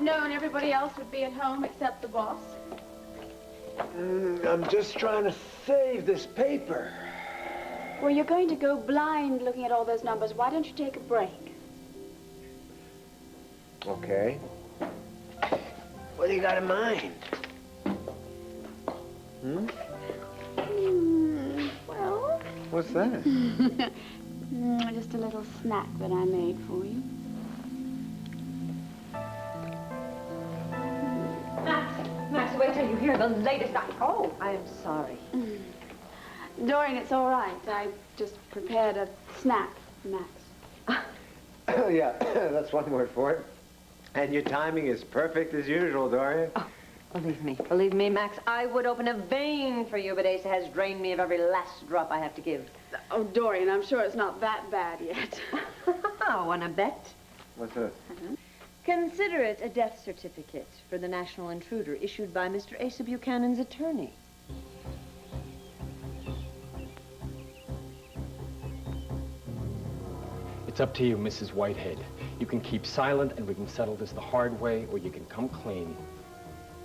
have known everybody else would be at home except the boss. I'm just trying to save this paper. Well, you're going to go blind looking at all those numbers. Why don't you take a break? Okay. What do you got in mind? Well... What's that? Just a little snack that I made for you. Max, wait till you hear the latest. Oh, I am sorry. Dorian, it's all right. I just prepared a snack for Max. Oh, yeah, that's one word for it. And your timing is perfect as usual, Dorian. Oh, believe me, Max, I would open a vein for you, but Asa has drained me of every last drop I have to give. Oh, Dorian, I'm sure it's not that bad yet. Want to bet? What's this? Consider it a death certificate for the national intruder issued by Mr. Asa Buchanan's attorney. It's up to you, Mrs. Whitehead. You can keep silent and we can settle this the hard way, or you can come clean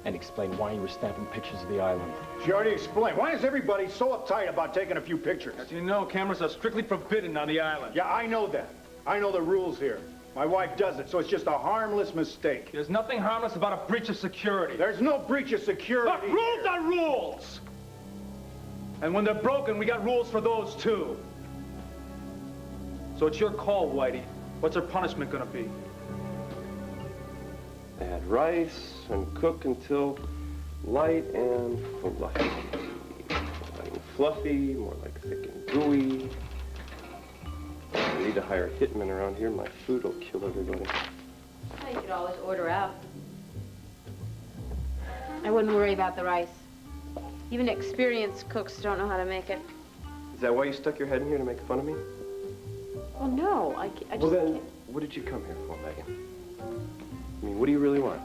and explain why you were snapping pictures of the island. She already explained. Why is everybody so uptight about taking a few pictures? As you know, cameras are strictly forbidden on the island. Yeah, I know that. I know the rules here. My wife does it, so it's just a harmless mistake. There's nothing harmless about a breach of security. There's no breach of security. But rules are rules! And when they're broken, we got rules for those, too. So it's your call, Whitey. What's her punishment gonna be? Add rice and cook until light and fluffy. Light and fluffy, more like thick and gooey. I need to hire a hitman around here. My food will kill everybody. Well, you could always order out. I wouldn't worry about the rice. Even experienced cooks don't know how to make it. Is that why you stuck your head in here to make fun of me? Well, no, I just Well, then, can't. what did you come here for, Megan? I mean, what do you really want?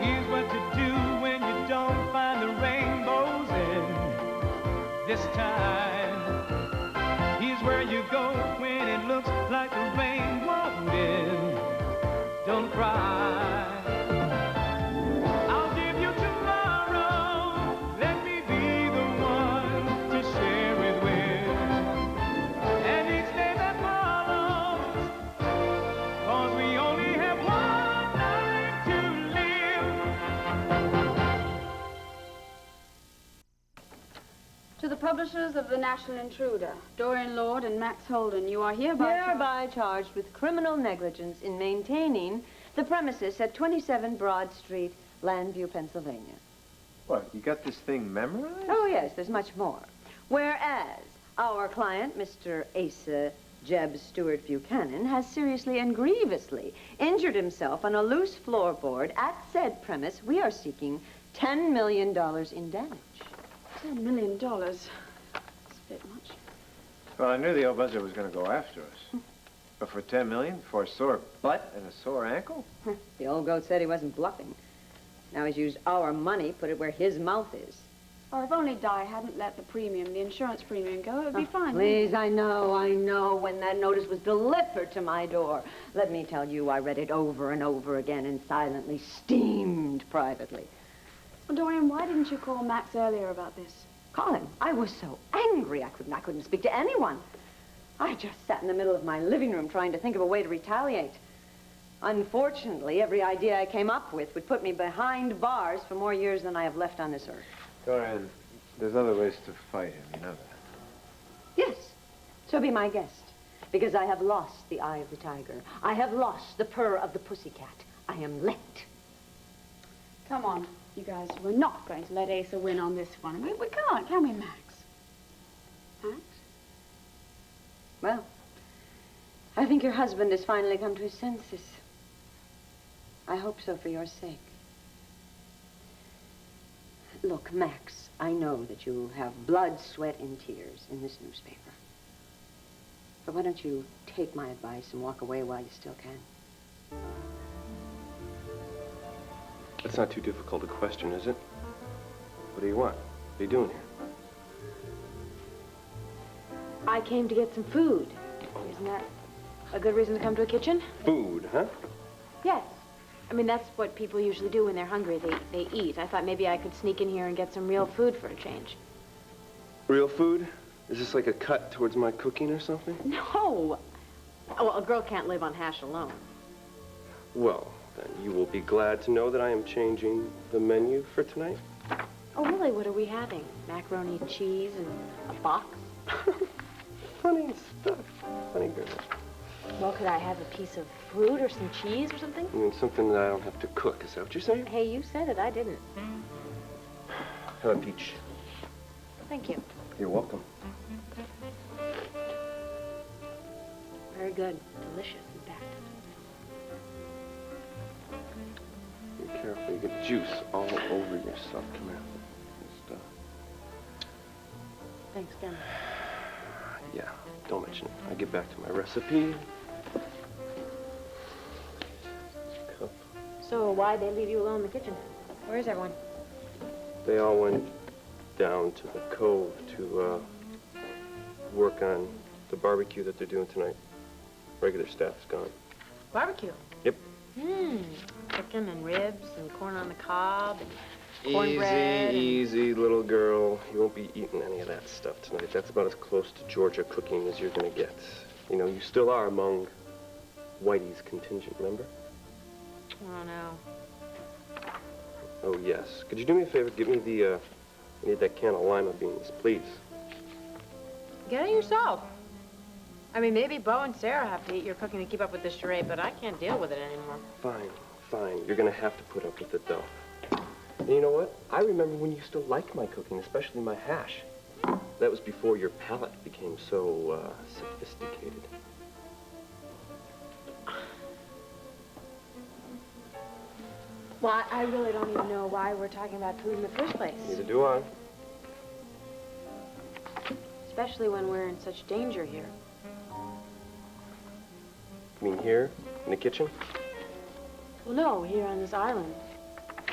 Here's what to do when you don't find the rainbows in this time. Here's where you go when it looks like the rain won't end. Don't cry. I'll give you tomorrow. Let me be the one to share it with. And each day that follows, 'cause we only have one life to live. To the publishers of The National Intruder, Dorian Lord and Max Holden, you are Hereby charged with criminal negligence in maintaining the premises at 27 Broad Street, Landview, Pennsylvania. What, you got this thing memorized? Oh, yes, there's much more. Whereas our client, Mr. Asa Jeb Stewart Buchanan, has seriously and grievously injured himself on a loose floorboard at said premise, we are seeking $10 million in damage. $10 million. That's a bit much. Well, I knew the old buzzard was going to go after us. But for $10 million, for a sore butt and a sore ankle? The old goat said he wasn't bluffing. Now he's used our money, put it where his mouth is. Or if only Di hadn't let the insurance premium go, it would be fine. Please, I know. When that notice was delivered to my door, let me tell you, I read it over and over again and silently steamed privately. Well, Dorian, why didn't you call Max earlier about this? Call him. I was so angry I couldn't speak to anyone. I just sat in the middle of my living room trying to think of a way to retaliate. Unfortunately, every idea I came up with would put me behind bars for more years than I have left on this earth. Dorian, there's other ways to fight him, you know that. Yes, so be my guest. Because I have lost the eye of the tiger. I have lost the purr of the pussycat. I am licked. Come on, you guys. We're not going to let Asa win on this one. I mean, we can't, can we, Max? Max? Well, I think your husband has finally come to his senses. I hope so for your sake. Look, Max, I know that you have blood, sweat, and tears in this newspaper. But why don't you take my advice and walk away while you still can? That's not too difficult a question, is it? What do you want? What are you doing here? I came to get some food. Isn't that a good reason to come to a kitchen? Food, huh? Yes. I mean, that's what people usually do when they're hungry. They eat. I thought maybe I could sneak in here and get some real food for a change. Real food? Is this like a cut towards my cooking or something? No. Oh, well, a girl can't live on hash alone. Well, then you will be glad to know that I am changing the menu for tonight. Oh, really? What are we having? Macaroni and cheese and a box? Funny stuff. Funny girl. Well, could I have a piece of fruit or some cheese or something? You mean something that I don't have to cook, is that what you're saying? Hey, you said it. I didn't. Have a peach. Thank you. You're welcome. Very good. Delicious, in fact. Be careful. You get juice all over yourself. Come here. Just, Thanks, Ben. yeah, don't mention it. I get back to my recipe. Cup. So why'd they leave you alone in the kitchen? Where's everyone? They all went down to the cove to work on the barbecue that they're doing tonight. Regular staff's gone. Barbecue? Yep. Chicken and ribs and corn on the cob and cornbread. Easy, little girl. You won't be eating any of that stuff tonight. That's about as close to Georgia cooking as you're gonna get. You know, you still are among Whitey's contingent, remember? Oh, no. Oh, yes. Could you do me a favor? Give me the, I need that can of lima beans, please. Get it yourself. I mean, maybe Bo and Sarah have to eat your cooking to keep up with this charade, but I can't deal with it anymore. Fine, fine. You're gonna have to put up with it, though. And you know what? I remember when you still liked my cooking, especially my hash. That was before your palate became so, sophisticated. Well, I really don't even know why we're talking about food in the first place. Neither do I. Especially when we're in such danger here. You mean here, in the kitchen? Well, no, here on this island.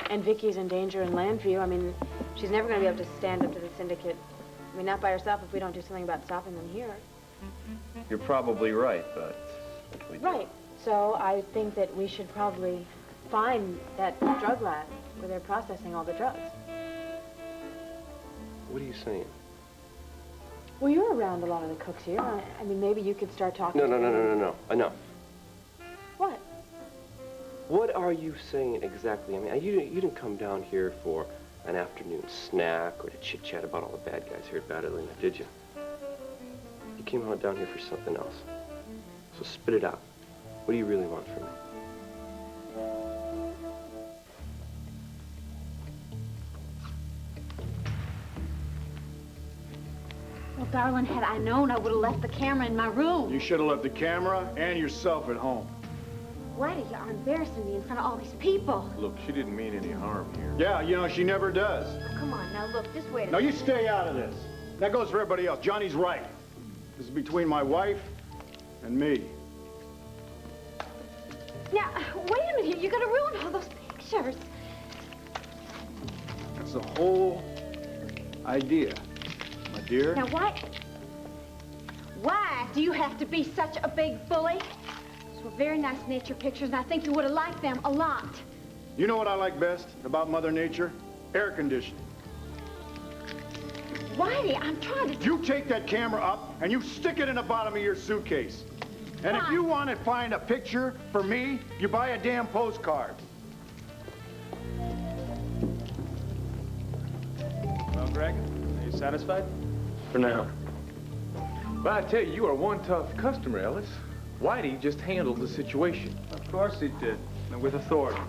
And Vicky's in danger in Landview. I mean, she's never going to be able to stand up to the syndicate. I mean, not by herself if we don't do something about stopping them here. You're probably right, but what do we do? Right. So I think that we should probably find that drug lab where they're processing all the drugs. What are you saying? Well, you're around a lot of the cooks here. I mean, maybe you could start talking No, to no, no, them. no, no, no. Enough. What? What are you saying exactly? I mean, you didn't come down here for an afternoon snack or to chit-chat about all the bad guys here at Batterlina, did you? You came out down here for something else. So spit it out. What do you really want from me? Well, darling, had I known, I would have left the camera in my room. You should have left the camera and yourself at home. Whitey, you are embarrassing me in front of all these people. Look, she didn't mean any harm here. Yeah, you know, she never does. Oh, come on, now look, just wait a Now, minute. you stay out of this. That goes for everybody else. Johnny's right. This is between my wife and me. Now, wait a minute, you're gonna ruin all those pictures. That's the whole idea, my dear. Now, why do you have to be such a big bully? Those were very nice nature pictures, and I think you would have liked them a lot. You know what I like best about Mother Nature? Air conditioning. Whitey, I'm trying to... You take that camera up and you stick it in the bottom of your suitcase. And if Why? you want to find a picture for me, you buy a damn postcard. Well, Greg, are you satisfied? For now. But I tell you, you are one tough customer, Ellis. Whitey just handled the situation. Of course he did, and with authority.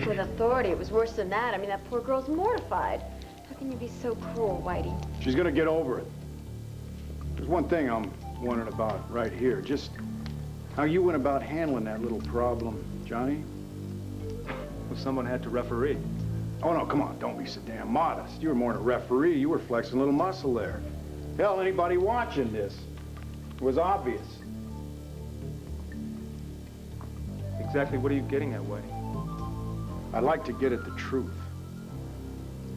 With authority, it was worse than that. I mean, that poor girl's mortified. How can you be so cruel, Whitey? She's gonna get over it. There's one thing I'm wondering about right here. Just how you went about handling that little problem, Johnny. Well, someone had to referee. Oh, no, come on, don't be so damn modest. You were more than a referee. You were flexing a little muscle there. Hell, anybody watching this, it was obvious. Exactly what are you getting at, Whitey? I'd like to get at the truth.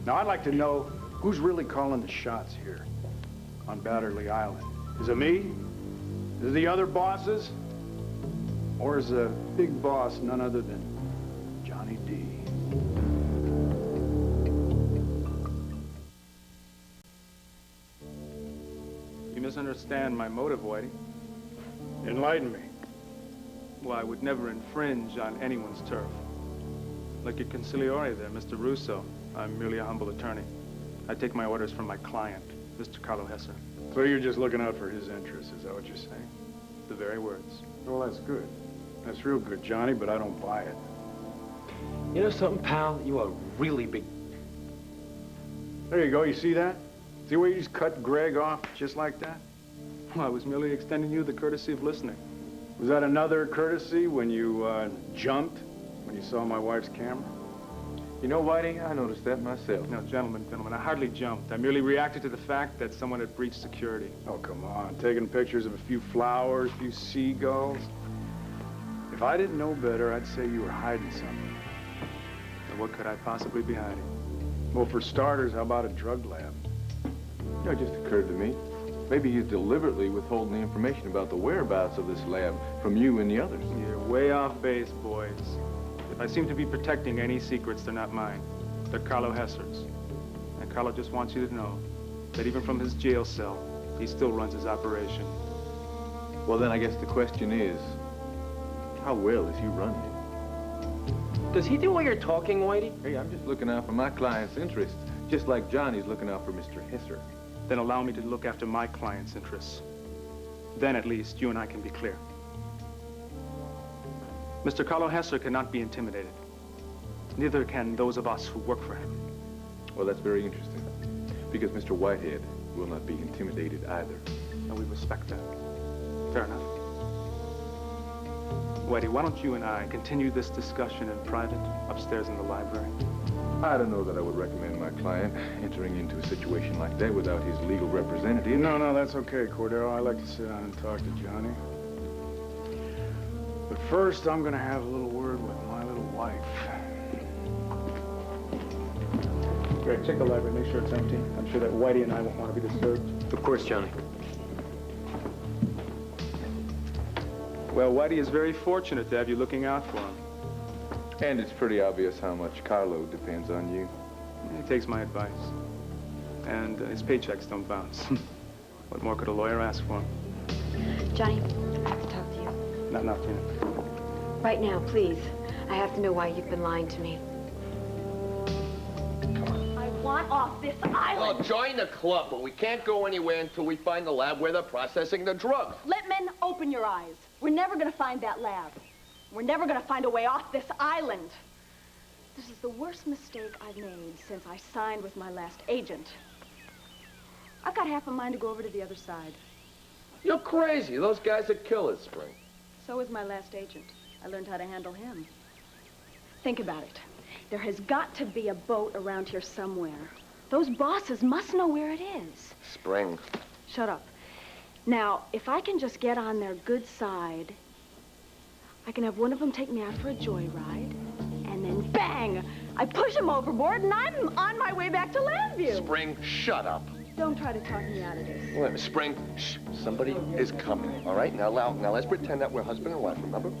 Now, I'd like to know who's really calling the shots here on Batterley Island. Is it me? Is the other bosses? Or is the big boss none other than Johnny D? You misunderstand my motive, Whitey. Enlighten me. Well, I would never infringe on anyone's turf. Like your consigliere there, Mr. Russo. I'm merely a humble attorney. I take my orders from my client, Mr. Carlo Hesser. So you're just looking out for his interests, is that what you're saying? The very words. Well, that's good. That's real good, Johnny, but I don't buy it. You know something, pal? You are really big. There you go, you see that? See where you just cut Greg off just like that? Well, I was merely extending you the courtesy of listening. Was that another courtesy when you jumped when you saw my wife's camera? You know, Whitey, I noticed that myself. No, gentlemen, I hardly jumped. I merely reacted to the fact that someone had breached security. Oh, come on. Taking pictures of a few flowers, a few seagulls. If I didn't know better, I'd say you were hiding something. Now, what could I possibly be hiding? Well, for starters, how about a drug lab? You know, it just occurred to me. Maybe he's deliberately withholding the information about the whereabouts of this lab from you and the others. You're way off base, boys. If I seem to be protecting any secrets, they're not mine. They're Carlo Hesser's. And Carlo just wants you to know that even from his jail cell, he still runs his operation. Well, then I guess the question is, how well is he running it? Does he do all your talking, Whitey? Hey, I'm just looking out for my client's interests, just like Johnny's looking out for Mr. Hesser. Then allow me to look after my client's interests. Then at least you and I can be clear. Mr. Carlo Hesser cannot be intimidated. Neither can those of us who work for him. Well, that's very interesting, because Mr. Whitehead will not be intimidated either. And we respect that. Fair enough. Whitey, why don't you and I continue this discussion in private upstairs in the library? I don't know that I would recommend my client entering into a situation like that without his legal representative. No, that's okay, Cordero. I like to sit down and talk to Johnny. But first, I'm gonna have a little word with my little wife. Greg, check the library, make sure it's empty. I'm sure that Whitey and I won't want to be disturbed. Of course, Johnny. Well, Whitey is very fortunate to have you looking out for him. And it's pretty obvious how much Carlo depends on you. He takes my advice. And his paychecks don't bounce. What more could a lawyer ask for? Johnny, I have to talk to you. Not enough, Tina. Right now, please. I have to know why you've been lying to me. I want off this island. Well, join the club, but we can't go anywhere until we find the lab where they're processing the drugs. Littman, open your eyes. We're never going to find that lab. We're never going to find a way off this island. This is the worst mistake I've made since I signed with my last agent. I've got half a mind to go over to the other side. You're crazy. Those guys are killers, Spring. So is my last agent. I learned how to handle him. Think about it. There has got to be a boat around here somewhere. Those bosses must know where it is. Spring. Shut up. Now, if I can just get on their good side, I can have one of them take me out for a joyride, and then bang! I push him overboard, and I'm on my way back to Landview. Spring, shut up. Don't try to talk me out of this. Wait a minute, Spring. Shh. Somebody is coming, all right? Now let's pretend that we're husband and wife, remember?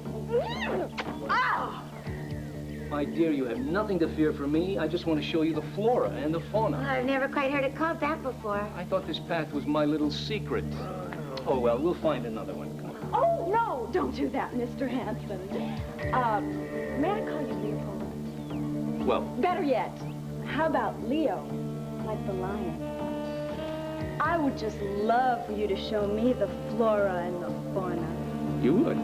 Ow! My dear, you have nothing to fear from me. I just want to show you the flora and the fauna. I've never quite heard it called that before. I thought this path was my little secret. Oh, well, we'll find another one. Come on. Oh, no! Don't do that, Mr. Hanson. May I call you Leopold? Well, Better yet, how about Leo, like the lion? I would just love for you to show me the flora and the fauna. you would.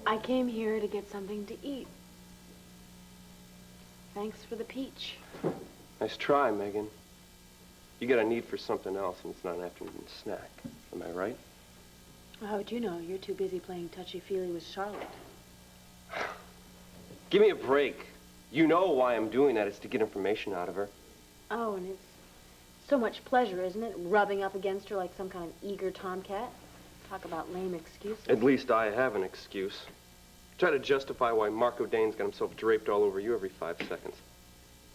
I came here to get something to eat. Thanks for the peach. Nice try, Megan. You got a need for something else, and it's not an afternoon snack. Am I right? Well, how would you know? You're too busy playing touchy-feely with Charlotte. Give me a break. You know why I'm doing that. It's to get information out of her. Oh, and it's so much pleasure, isn't it? Rubbing up against her like some kind of eager tomcat. Talk about lame excuses. At least I have an excuse. Try to justify why Marco Dane's got himself draped all over you every 5 seconds.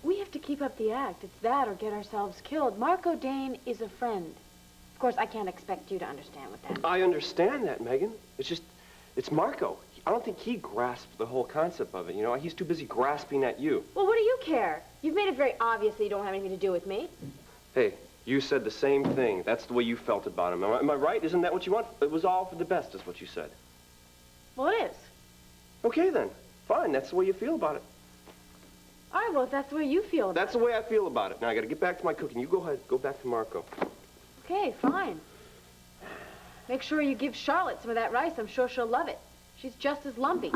We have to keep up the act. It's that or get ourselves killed. Marco Dane is a friend. Of course, I can't expect you to understand what that means. I understand that, Megan. It's Marco. I don't think he grasped the whole concept of it, you know? He's too busy grasping at you. Well, what do you care? You've made it very obvious that you don't have anything to do with me. Hey, you said the same thing. That's the way you felt about him. Am I right? Isn't that what you want? It was all for the best, is what you said. Well, it is. Okay, then. Fine. That's the way you feel about it. All right, well, if that's the way you feel about That's the way I feel about it. Now, I gotta get back to my cooking. You go ahead. Go back to Marco. Okay, fine. Make sure you give Charlotte some of that rice. I'm sure she'll love it. She's just as lumpy.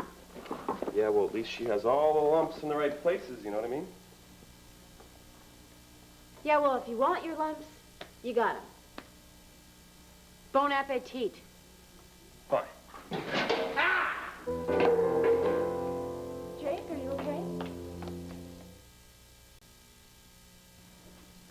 Yeah, well, at least she has all the lumps in the right places, you know what I mean? Yeah, well, if you want your lumps, you got them. Bon appetit. Fine. Jake, are you okay?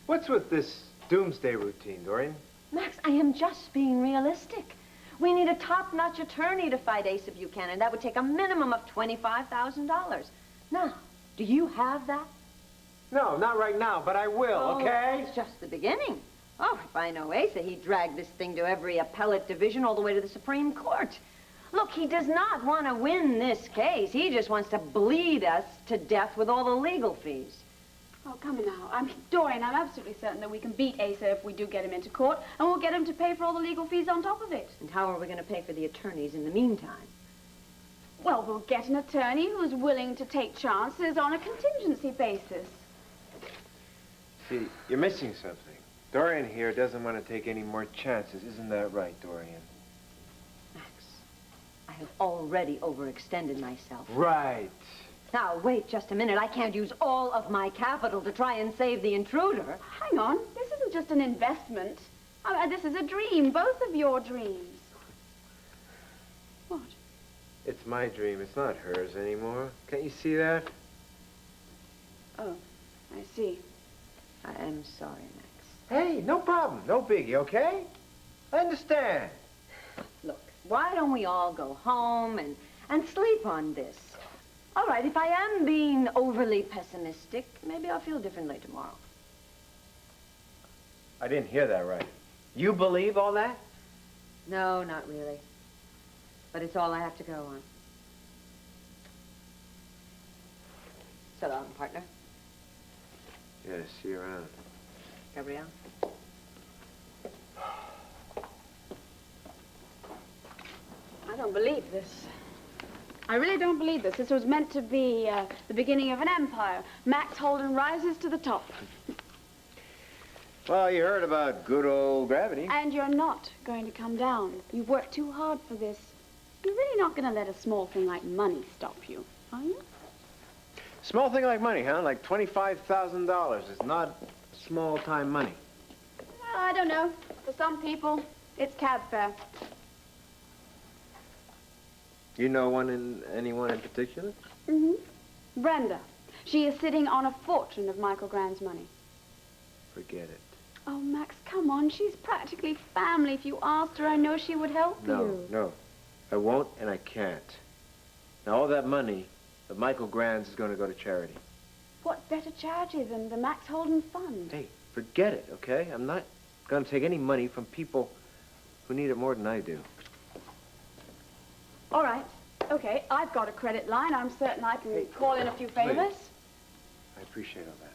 What's with this doomsday routine, Dorian? Max, I am just being realistic. We need a top-notch attorney to fight Asa Buchanan. That would take a minimum of $25,000. Now, do you have that? No, not right now, but I will, okay? It's just the beginning. Oh, if I know Asa, he'd drag this thing to every appellate division all the way to the Supreme Court. Look, he does not want to win this case. He just wants to bleed us to death with all the legal fees. Oh, come now. Dorian, I'm absolutely certain that we can beat Asa if we do get him into court, and we'll get him to pay for all the legal fees on top of it. And how are we going to pay for the attorneys in the meantime? Well, we'll get an attorney who's willing to take chances on a contingency basis. See, you're missing something. Dorian here doesn't want to take any more chances. Isn't that right, Dorian? Max, I have already overextended myself. Right. Now, wait just a minute. I can't use all of my capital to try and save the intruder. Hang on. This isn't just an investment. This is a dream. Both of your dreams. What? It's my dream. It's not hers anymore. Can't you see that? Oh, I see. I am sorry, Max. Hey, no problem. No biggie, okay? I understand. Look, why don't we all go home and sleep on this? All right, if I am being overly pessimistic, maybe I'll feel differently tomorrow. I didn't hear that right. You believe all that? No, not really. But it's all I have to go on. So long, partner. Yeah, see you around. Gabrielle? I don't believe this. I really don't believe this. This was meant to be the beginning of an empire. Max Holden rises to the top. Well, you heard about good old gravity. And you're not going to come down. You've worked too hard for this. You're really not going to let a small thing like money stop you, are you? Small thing like money, huh? Like $25,000 is not small-time money. Well, I don't know. For some people, it's cab fare. You know anyone in particular? Mm-hmm. Brenda. She is sitting on a fortune of Michael Grand's money. Forget it. Oh, Max, come on. She's practically family. If you asked her, I know she would help you. No. I won't and I can't. Now, all that money of Michael Grand's is going to go to charity. What better charity than the Max Holden Fund? Hey, forget it, okay? I'm not going to take any money from people who need it more than I do. All right. Okay, I've got a credit line. I'm certain I can call in a few favors. Please. I appreciate all that.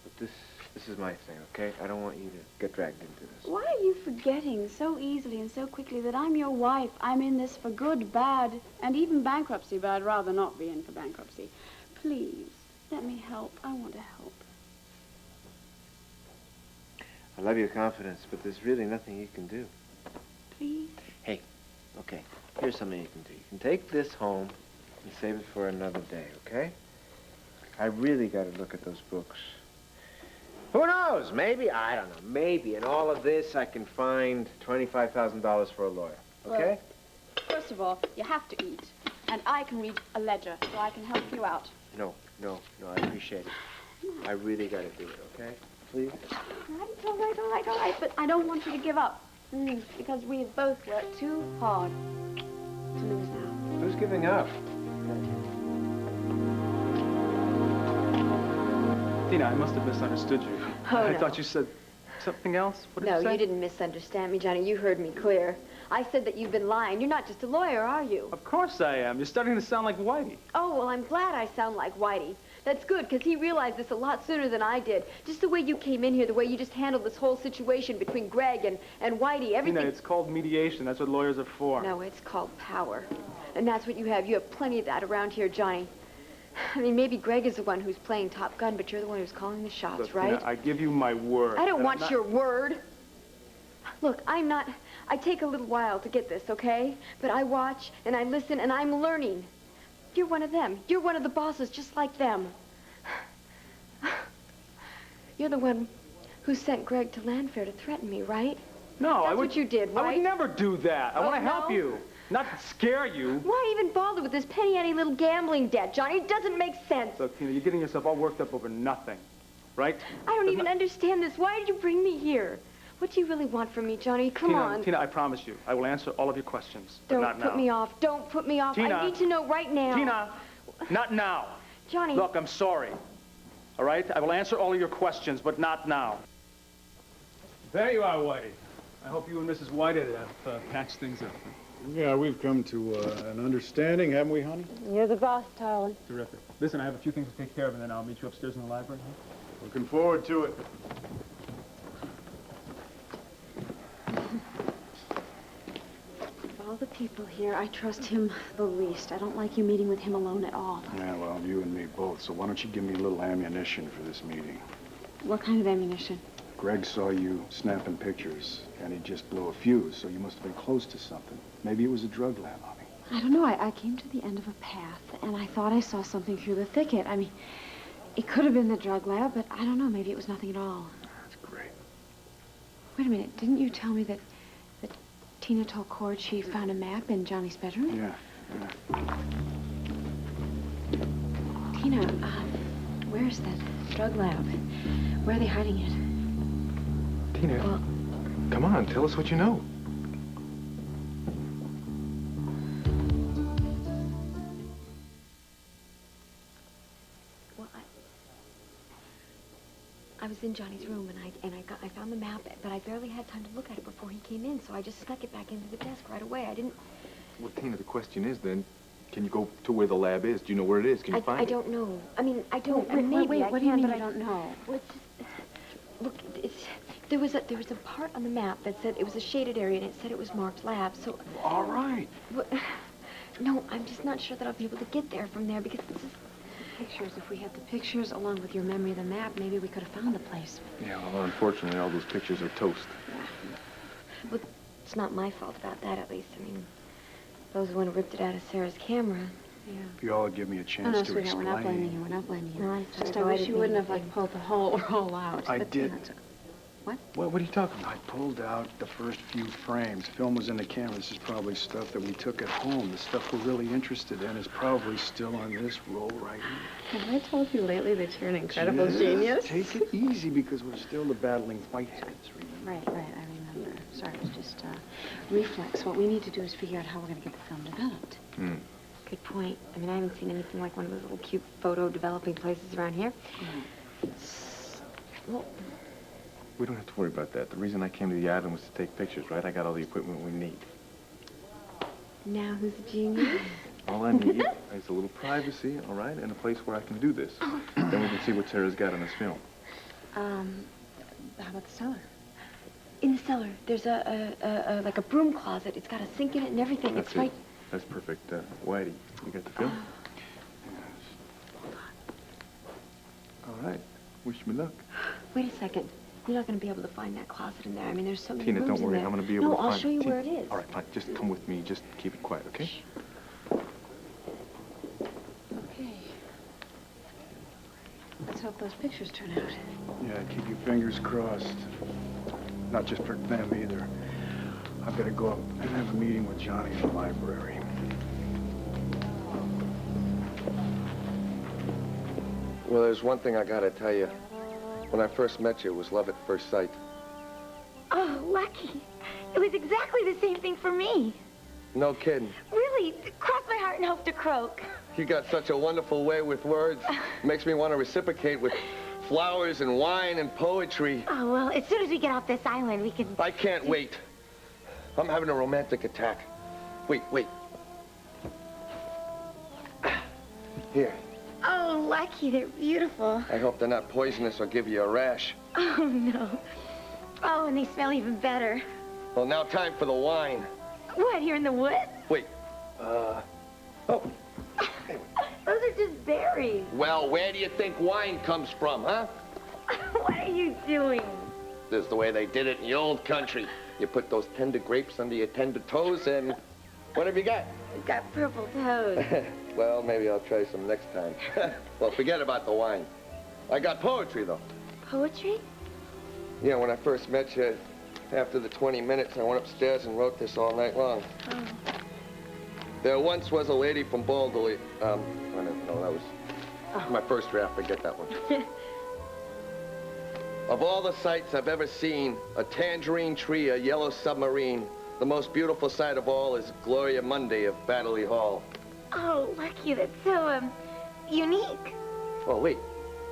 But this is my thing, okay? I don't want you to get dragged into this. Why are you forgetting so easily and so quickly that I'm your wife? I'm in this for good, bad, and even bankruptcy, but I'd rather not be in for bankruptcy. Please, let me help. I want to help. I love your confidence, but there's really nothing you can do. Please? Hey, okay, here's something you can do. You can take this home and save it for another day, okay? I really got to look at those books. Who knows? Maybe, I don't know, maybe in all of this I can find $25,000 for a lawyer, okay? Well, first of all, you have to eat. And I can read a ledger, so I can help you out. No, I appreciate it. I really got to do it, okay? Please? All right. But I don't want you to give up. Because we've both worked too hard to lose now. Who's giving up? Tina, I must have misunderstood you. Oh, I no. thought you said something else. What did No, you say? you didn't misunderstand me, Johnny. You heard me clear. I said that you've been lying. You're not just a lawyer, are you? Of course I am. You're starting to sound like Whitey. Oh, well, I'm glad I sound like Whitey. That's good, because he realized this a lot sooner than I did. Just the way you came in here, the way you just handled this whole situation between Greg and Whitey, everything... Tina, it's called mediation. That's what lawyers are for. No, it's called power. And that's what you have. You have plenty of that around here, Johnny. I mean, maybe Greg is the one who's playing Top Gun, but you're the one who's calling the shots, Look, right? Tina, I give you my word. I don't that want I'm not... your word. Look, I take a little while to get this, okay? But I watch and I listen and I'm learning. You're one of them. You're one of the bosses, just like them. You're the one who sent Greg to Landfair to threaten me, right? No, That's what you did, right? I would never do that. I want to help no? you, not scare you. Why even bother with this penny-ante little gambling debt, Johnny? It doesn't make sense. Look, Tina, you're getting yourself all worked up over nothing, right? I don't even understand this. Why did you bring me here? What do you really want from me, Johnny? Come on. Tina, I promise you, I will answer all of your questions, but Don't not now. put me off. Don't put me off. Tina. I need to know right now. Tina, not now. Johnny. Look, I'm sorry. All right? I will answer all of your questions, but not now. There you are, Whitey. I hope you and Mrs. Whitehead have patched things up. Yeah, we've come to an understanding, haven't we, honey? You're the boss, darling. Terrific. Listen, I have a few things to take care of, and then I'll meet you upstairs in the library. Looking forward to it. Of all the people here, I trust him the least. I don't like you meeting with him alone at all. Yeah, well, you and me both. So why don't you give me a little ammunition for this meeting? What kind of ammunition? Greg saw you snapping pictures, and he just blew a fuse, so you must have been close to something. Maybe it was a drug lab, honey. I don't know. I came to the end of a path, and I thought I saw something through the thicket. I mean, it could have been the drug lab, but I don't know. Maybe it was nothing at all. That's great. Wait a minute. Didn't you tell me that Tina told Cord she found a map in Johnny's bedroom? Yeah. Tina, where's that drug lab? Where are they hiding it? Tina, come on, tell us what you know. Well, I was in Johnny's room and I found the map, but I barely had time to look at it before he came in, so I just snuck it back into the desk right away. I didn't. Well, Tina, the question is then, can you go to where the lab is? Do you know where it is? Can you find it? I don't know. I mean, I don't. Wait, maybe I what do you can, mean but you don't know? Well, it's just, look, there was a part on the map that said it was a shaded area and it said it was marked lab. So. All right. No, I'm just not sure that I'll be able to get there from there because this is pictures. If we had the pictures along with your memory of the map, maybe we could have found the place. Yeah, well, unfortunately, all those pictures are toast. Well, it's not my fault about that, at least. I mean, those who ripped it out of Sarah's camera. Yeah. If you all would give me a chance to sweetheart, explain. we're not blaming you. We're not blaming you. No, I Just I wish you wouldn't have, like, pulled the whole roll out. I But, did. What? What are you talking about? I pulled out the first few frames. Film was in the camera. This is probably stuff that we took at home. The stuff we're really interested in is probably still on this roll right here. Have I told you lately that you're an incredible Just genius? Take it easy because we're still the battling whiteheads, remember? Right, I remember. Sorry, it was just reflex. What we need to do is figure out how we're going to get the film developed. Good point. I mean, I haven't seen anything like one of those little cute photo developing places around here. Well, We don't have to worry about that. The reason I came to the island was to take pictures, right? I got all the equipment we need. now who's a genius? All I need is a little privacy, all right, and a place where I can do this. Then we can see what Sarah's got on this film. How about the cellar? In the cellar, there's like a broom closet. It's got a sink in it and everything. That's it's right. That's perfect. Whitey, you got the film? All right. Wish me luck. Wait a second. You're not going to be able to find that closet in there. I mean, there's so many Tina, rooms don't worry. in there. I'm going to be able to find it. No, I'll show you Tina, where it is. All right, fine. Just come with me. Just keep it quiet, okay? Okay. Let's hope those pictures turn out. Yeah, keep your fingers crossed. Not just for them either. I've got to go up and have a meeting with Johnny in the library. Well, there's one thing I gotta tell you. When I first met you, it was love at first sight. Oh, lucky. It was exactly the same thing for me. No kidding. Really, cross my heart and hope to croak. You got such a wonderful way with words. Makes me want to reciprocate with flowers and wine and poetry. Oh, well, as soon as we get off this island, we can... I can't wait. I'm having a romantic attack. Wait. Here. Oh, Lucky, they're beautiful. I hope they're not poisonous or give you a rash. Oh, no. Oh, and they smell even better. Well, now time for the wine. What, here in the woods? Wait. Oh. Those are just berries. Well, where do you think wine comes from, huh? What are you doing? This is the way they did it in the old country. You put those tender grapes under your tender toes, and what have you got? We've got purple toes. Well, maybe I'll try some next time. Well, forget about the wine. I got poetry, though. Poetry? Yeah, when I first met you, after the 20 minutes, I went upstairs and wrote this all night long. Oh. There once was a lady from Oltl. No, that was my first draft. Forget that one. Of all the sights I've ever seen, a tangerine tree, a yellow submarine, the most beautiful sight of all is Gloria Monday of Battley Hall. Oh, Lucky, that's so, unique. Oh, wait.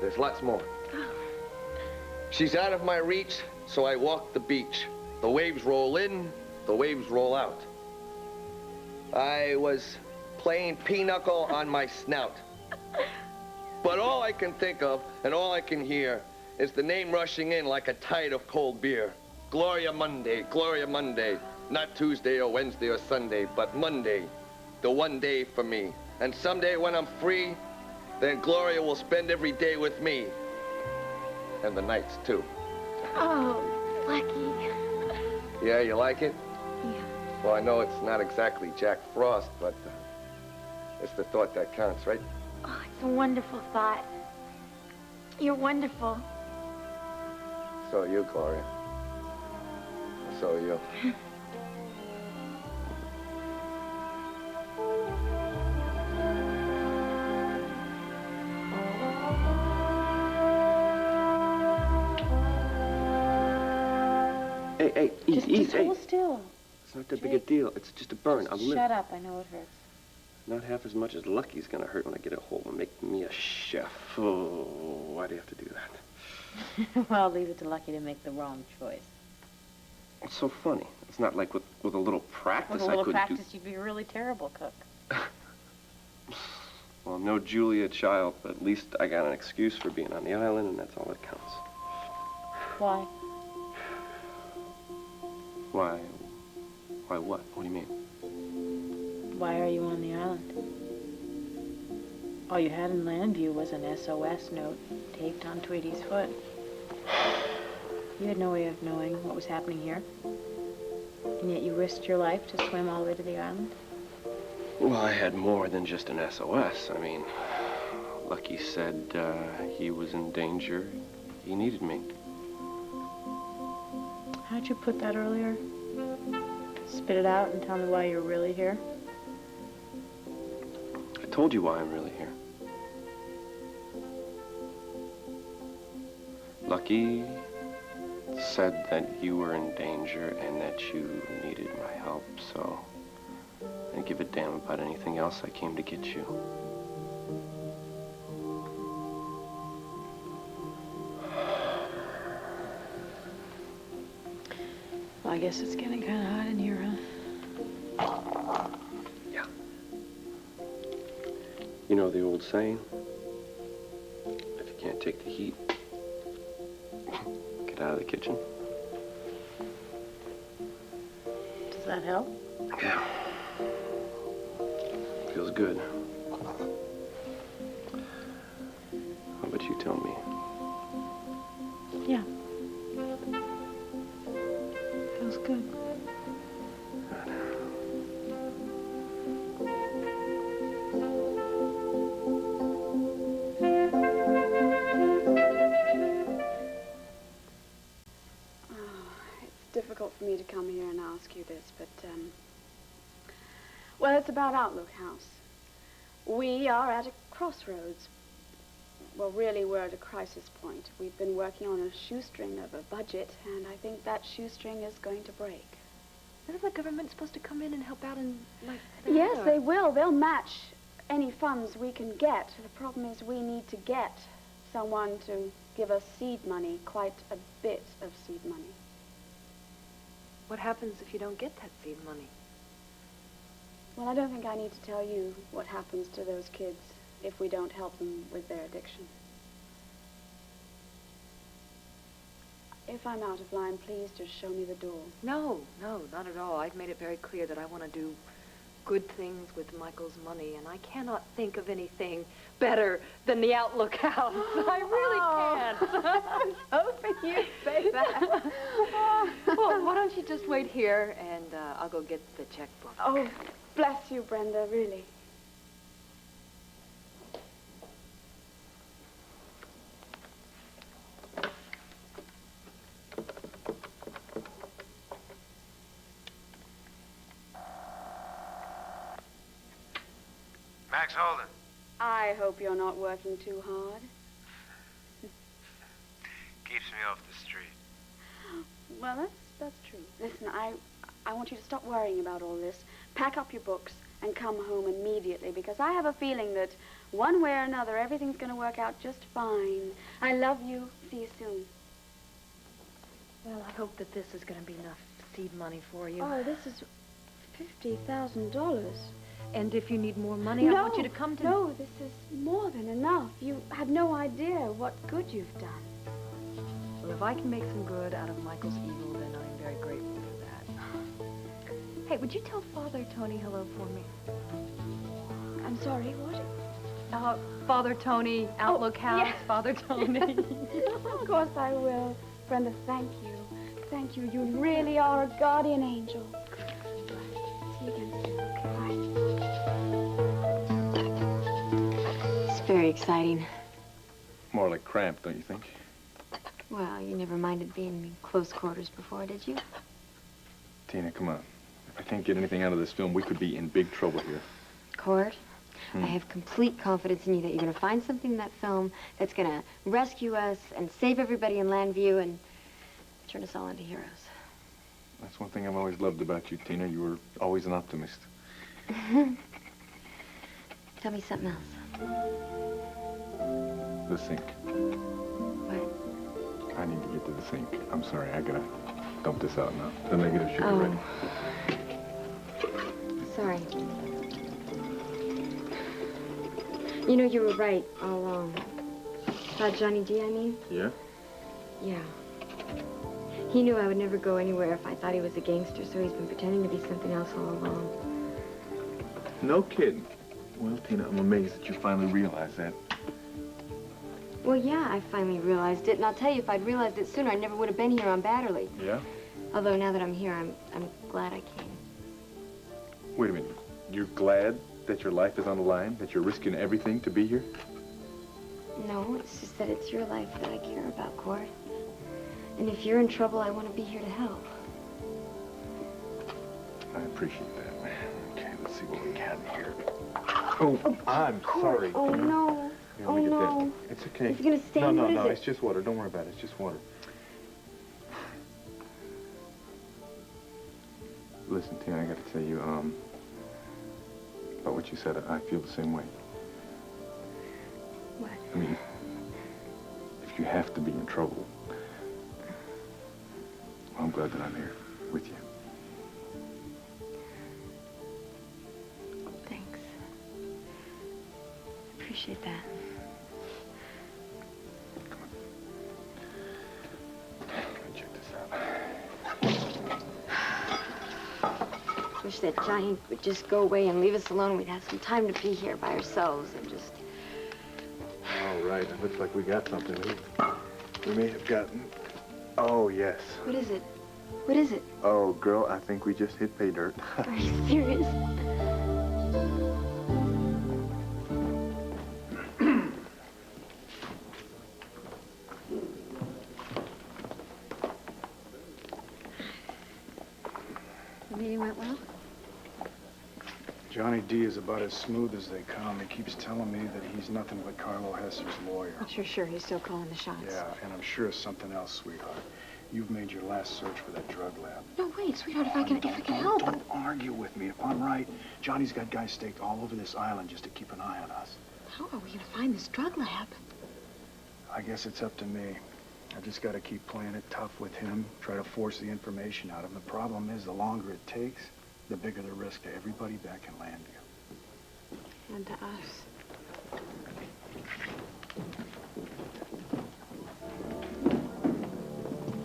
There's lots more. She's out of my reach, so I walk the beach. The waves roll in, the waves roll out. I was playing pinochle on my snout. But all I can think of and all I can hear is the name rushing in like a tide of cold beer. Gloria Monday, Gloria Monday. Not Tuesday or Wednesday or Sunday, but Monday. The one day for me. And someday when I'm free, then Gloria will spend every day with me. And the nights, too. Oh, Lucky. Yeah, you like it? Yeah. Well, I know it's not exactly Jack Frost, but it's the thought that counts, right? Oh, it's a wonderful thought. You're wonderful. So are you, Gloria. So are you. Hey, easy. Just hold still. It's not that big a deal. It's just a burn. Shut up. I know it hurts. Not half as much as Lucky's gonna hurt when I get a hold and make me a chef. Oh, why do you have to do that? Well, leave it to Lucky to make the wrong choice. It's so funny. It's not like with a little practice With a little I could practice, you'd be a really terrible cook. Well, I'm no Julia Child, but at least I got an excuse for being on the island, and that's all that counts. Why? Why? Why what? What do you mean? Why are you on the island? All you had in Landview was an SOS note taped on Tweety's foot. You had no way of knowing what was happening here. And yet you risked your life to swim all the way to the island? Well, I had more than just an SOS. I mean, Lucky said he was in danger. He needed me. How'd you put that earlier? Spit it out and tell me why you're really here? I told you why I'm really here. Lucky said that you were in danger and that you needed my help, so I didn't give a damn about anything else. I came to get you. Well, I guess it's getting kind of hot in here, huh? Yeah. You know the old saying? If you can't take the heat, get out of the kitchen. Does that help? Yeah. Feels good. How about you tell me? Yeah. Feels good. Difficult for me to come here and ask you this, but, well, it's about Outlook House. We are at a crossroads. Well, really, we're at a crisis point. We've been working on a shoestring of a budget, and I think that shoestring is going to break. Isn't the government supposed to come in and help out in, like, Yes, they will. They'll match any funds we can get. The problem is we need to get someone to give us seed money, quite a bit of seed money. What happens if you don't get that seed money? Well, I don't think I need to tell you what happens to those kids if we don't help them with their addiction. If I'm out of line, please just show me the door. No, not at all. I've made it very clear that I want to do good things with Michael's money, and I cannot think of anything better than the Outlook House. I really can't. I was hoping you'd say that. Well, why don't you just wait here, and I'll go get the checkbook. Oh, bless you, Brenda, really. Max Holden. I hope you're not working too hard. Keeps me off the street. Well, that's true. Listen, I want you to stop worrying about all this. Pack up your books and come home immediately, because I have a feeling that one way or another, everything's going to work out just fine. I love you. See you soon. Well, I hope that this is going to be enough seed money for you. Oh, this is $50,000. And if you need more money, I want you to come to me. No, this is more than enough. You have no idea what good you've done. Well, if I can make some good out of Michael's evil, then I'm very grateful for that. Hey, would you tell Father Tony hello for me? I'm sorry, what? Father Tony, Outlook House, yes. Father Tony. Of course I will. Brenda, thank you. Thank you. You really are a guardian angel. See you again soon. Very exciting. More like cramped, don't you think? Well, you never minded being in close quarters before, did you? Tina, come on. If I can't get anything out of this film, we could be in big trouble here. Cord, I have complete confidence in you that you're going to find something in that film that's going to rescue us and save everybody in Landview and turn us all into heroes. That's one thing I've always loved about you, Tina. You were always an optimist. Tell me something else. The sink. What? I need to get to the sink. I'm sorry, I gotta dump this out now. The negative should be ready. Sorry. You know, you were right all along. About Johnny D, I mean? Yeah? Yeah. He knew I would never go anywhere if I thought he was a gangster, so he's been pretending to be something else all along. No kidding. Well, Tina, I'm amazed that you finally realized that. Well, yeah, I finally realized it, and I'll tell you, if I'd realized it sooner, I never would have been here on Batterley. Yeah? Although now that I'm here, I'm glad I came. Wait a minute. You're glad that your life is on the line, that you're risking everything to be here? No, it's just that it's your life that I care about, Cord. And if you're in trouble, I want to be here to help. I appreciate that. Okay, let's see what we got here. Oh, I'm sorry. Oh, no. Here, Oh, let me get no. that. It's okay. It's going to stain. No, What is it? it's just water. Don't worry about it. It's just water. Listen, Tina, I got to tell you, about what you said. I feel the same way. What? I mean, if you have to be in trouble, well, I'm glad that I'm here with you. Thanks. Appreciate that. Wish that Johnny would just go away and leave us alone. We'd have some time to be here by ourselves and just... All right, it looks like we got something. We may have gotten... Oh, yes. What is it? What is it? Oh, girl, I think we just hit pay dirt. Are you serious? The meeting went well? Johnny D is about as smooth as they come. He keeps telling me that he's nothing but Carlo Hesser's lawyer. Sure, he's still calling the shots. Yeah, and I'm sure of something else, sweetheart. You've made your last search for that drug lab. No, wait, sweetheart, if I can help. Don't argue with me. If I'm right, Johnny's got guys staked all over this island just to keep an eye on us. How are we going to find this drug lab? I guess it's up to me. I just got to keep playing it tough with him, try to force the information out of him. The problem is, the longer it takes, the bigger the risk to everybody back in Landview. And to us.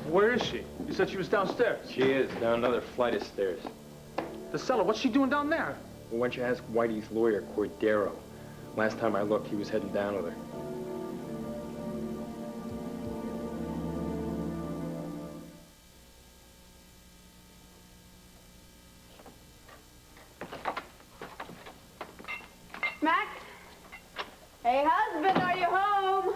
Where is she? You said she was downstairs. She is, down another flight of stairs. The cellar, what's she doing down there? Well, why don't you ask Whitey's lawyer, Cordero? Last time I looked, he was heading down with her. Max? Hey, husband, are you home?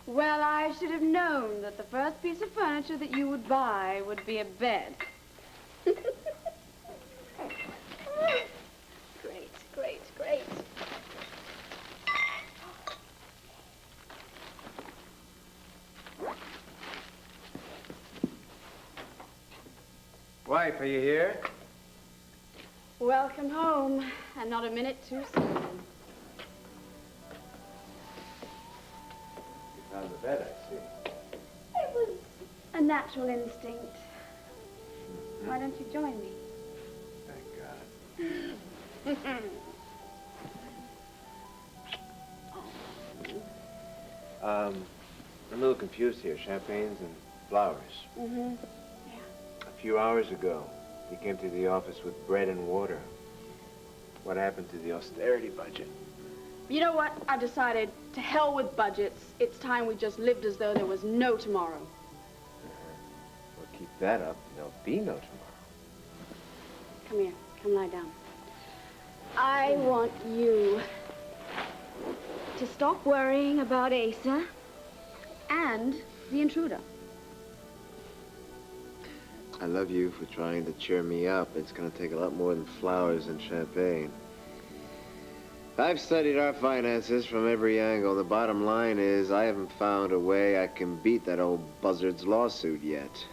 Well, I should have known that the first piece of furniture that you would buy would be a bed. Great, great, great. Wife, are you here? Welcome home, and not a minute too soon. You found the bed, I see. It was a natural instinct. Why don't you join me? Thank God. I'm a little confused here. Champagnes and flowers. Mm-hmm. A few hours ago, you came to the office with bread and water. What happened to the austerity budget? You know what? I've decided, to hell with budgets. It's time we just lived as though there was no tomorrow. Well, keep that up, and there'll be no tomorrow. Come here. Come lie down. I want you to stop worrying about Asa and the intruder. I love you for trying to cheer me up. It's going to take a lot more than flowers and champagne. I've studied our finances from every angle. The bottom line is I haven't found a way I can beat that old buzzard's lawsuit yet.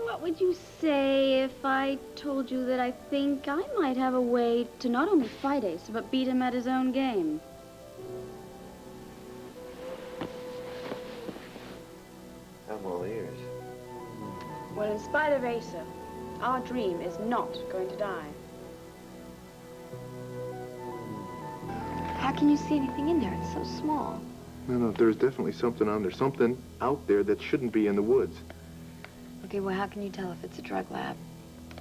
What would you say if I told you that I think I might have a way to not only fight Asa, but beat him at his own game? I'm all ears. Well, in spite of Asa, our dream is not going to die. How can you see anything in there? It's so small. No, there's definitely something on there. Something out there that shouldn't be in the woods. Okay, well, how can you tell if it's a drug lab?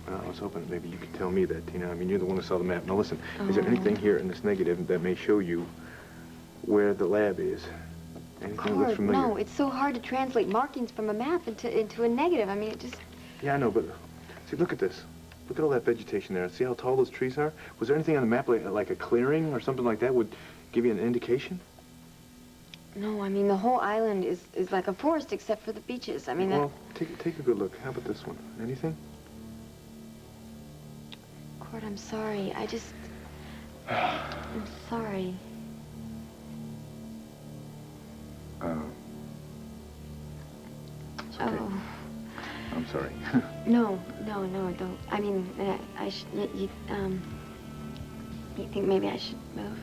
Well, I was hoping that maybe you could tell me that, Tina. I mean, you're the one who saw the map. Now, listen, is there anything here in this negative that may show you where the lab is? Anything that looks familiar? No, it's so hard to translate markings from a map into a negative. I mean, it just... Yeah, I know, but see, look at this. Look at all that vegetation there. See how tall those trees are? Was there anything on the map like a clearing or something like that would give you an indication? No, I mean, the whole island is like a forest except for the beaches. I mean, well, take a good look. How about this one? Anything? Cord, I'm sorry. I'm sorry. It's okay. Oh. I'm sorry. No, don't. I mean, I should, you think maybe I should move?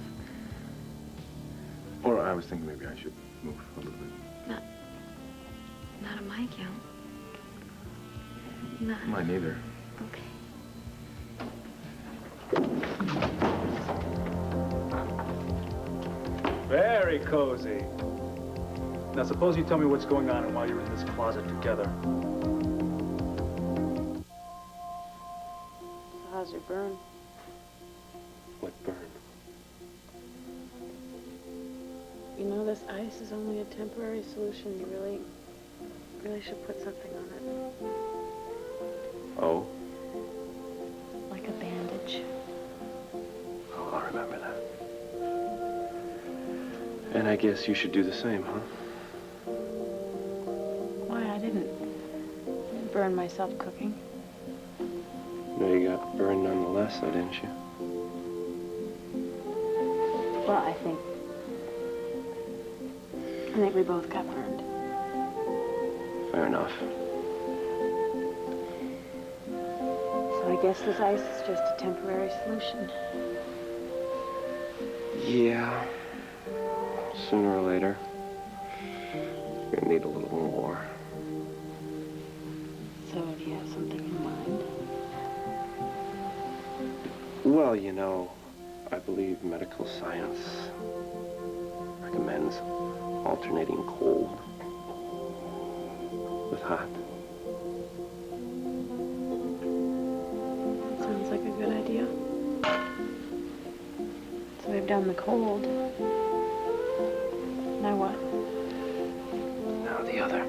Or I was thinking maybe I should move a little bit. Not on my account. Not. Mine either. Okay. Very cozy. Now, suppose you tell me what's going on and why you're in this closet together. How's your burn? What burn? You know, this ice is only a temporary solution. You really should put something on it. Oh? Like a bandage. Oh, I'll remember that. And I guess you should do the same, huh? Why, I didn't burn myself cooking. No, you got burned nonetheless, though, didn't you? Well, I think we both got burned. Fair enough. So I guess this ice is just a temporary solution. Yeah. Sooner or later, you're gonna need a little more. So, do you have something in mind? Well, you know, I believe medical science recommends alternating cold with hot. Sounds like a good idea. So we've done the cold. Now what? Now the other.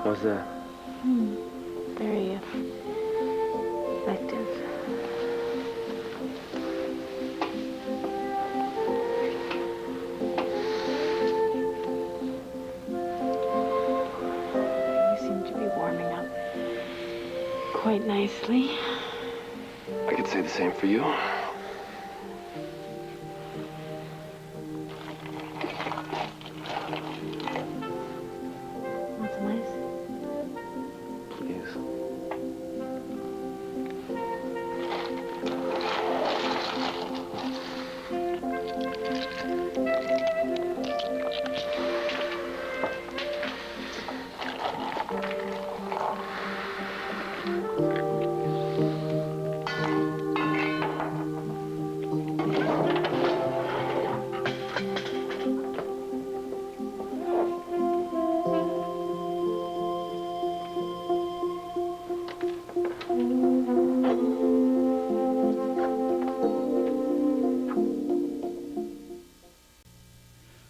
How's that? Very effective. You seem to be warming up quite nicely. I could say the same for you. Want some ice? Please.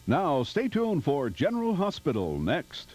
Now, stay tuned for General Hospital next.